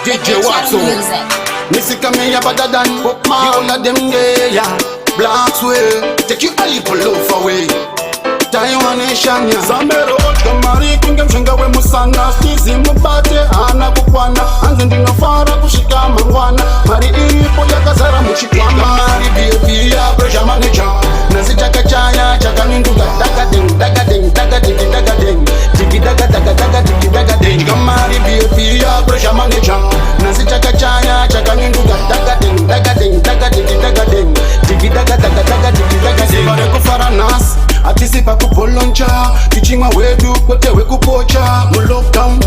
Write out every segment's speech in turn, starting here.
DJ Watson. Missy come here better than Bob Marley. All of them yeah. Blacks way, take you a little loaf away. Taiwan nation ya Zambero kamari kunge mshenga we musana Stizi mubate ana kukwana Anze ndino fara kushika mangwana Mari iripo ya kazara mchikwana Mari BFB ya pressure manager Nasi chaka chaya chaka ninduga Daga ding daga ding daga digi daga ding Digi daga daga daga digi daga ding Kamari BFB ya pressure manager Nasi chaka chaya chaka ninduga Daga ding daga ding daga digi daga ding Digi daga daga daga digi daga ding Sibare kufara nas Atisipa kupoloncha Kichima wedu kote wekupocha Mu lockdown,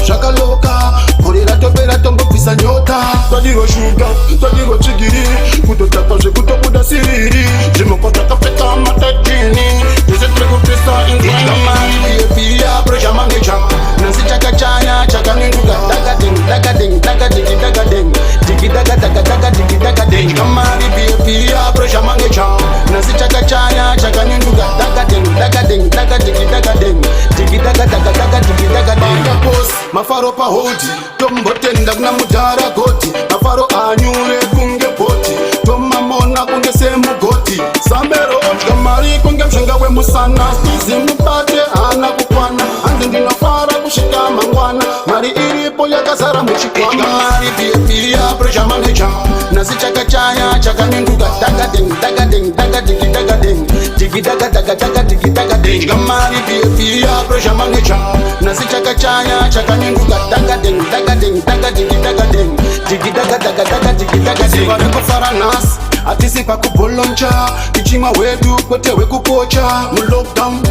shaka loka Korira topera tombo pisa nyota Twadiro shuga, twadiro chigiri Kutotataje kutobuda siriri Jimokota kapeta matajini Nise treko pisa ingani Kamari BFB ya pressure manager Nasi chaka chaya, chaka ninduga Daga ding, daga ding, daga digi daga ding Digi daga daga daga digi daga ding Kamari BFB ya pressure manager Nasi chaka chaya, chaka ninduga Daga ding, daga ding, daga digi daga ding Digi daga daga daga digi daga ding Banga post, mafaro pa hodi Tombo tendak na mudara goti Mafaro anyure kunge poti Toma mona kunge semu goti Sambero kamari kunge mshenga we musana Stizi mupate ana kukwana Anze ndino fara kushika mangwana Mari iripo ya kasara mchikwana Kamari BFB ya pressure manager Nasi chaka chaya chaka ninduga Daga ding, daga ding, daga digi daga ding Digi daga daga daga digi daga ding Kamari BFB ya pressure manager Nasi chaka chaya chaka ninduga Daga ding, daga ding, daga digi daga ding Digi daga daga daga digi daga ding Sibare kufara nas Atisipa kupoloncha Kichima wedu kote wekupocha Mu lockdown,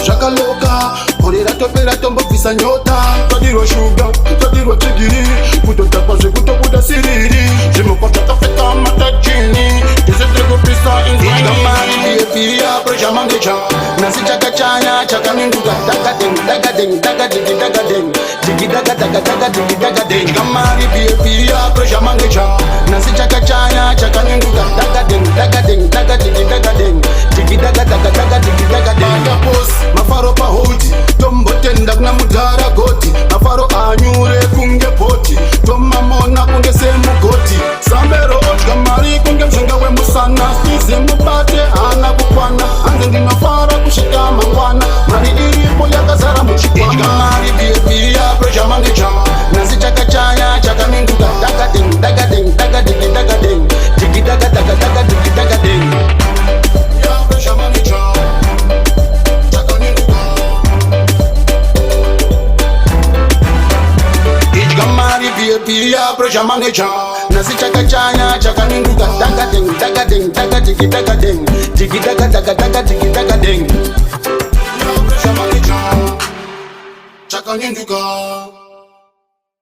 shaka loka Korira topera tombo pisa nyota Twadiro shuga, twadiro chigiri Kutotataje kutobuda siriri Jimokota tafeta matajini Nise treko pisa ingani Kamari BFB ya pressure manager Nasi chaka chaya, chaka ninduga Daga ding, daga ding, daga digi daga ding Digi daga daga daga digi daga ding Kamari BFB ya pressure manager Nasi chaka chaya, chaka ninduga Daga ding, daga ding, daga digi daga ding Digi daga daga daga digi daga ding Banga post, mafaro pa hodi Tombo tendak na mudara goti Mafaro anyure kunge poti Toma mona kunge semu goti Sambero kamari kunge mshenga we musana Stizi mubate ana kukwana Anze ndino fara kushika mangwana Mari iripo ya kazara mchikwana Kamari BFB ya pressure manager Nasi chaka chaya chaka ninduga Daga ding, daga ding, daga digi daga ding Digi daga daga daga digi daga ding Ya pressure manager Chaka ninduga Kamari BFB ya pressure manager Nasi chaka chaya chaka ninduga Daga ding, daga ding, daga digi daga ding Digi daga daga daga digi daga ding Ya pressure manager Chaka ninduga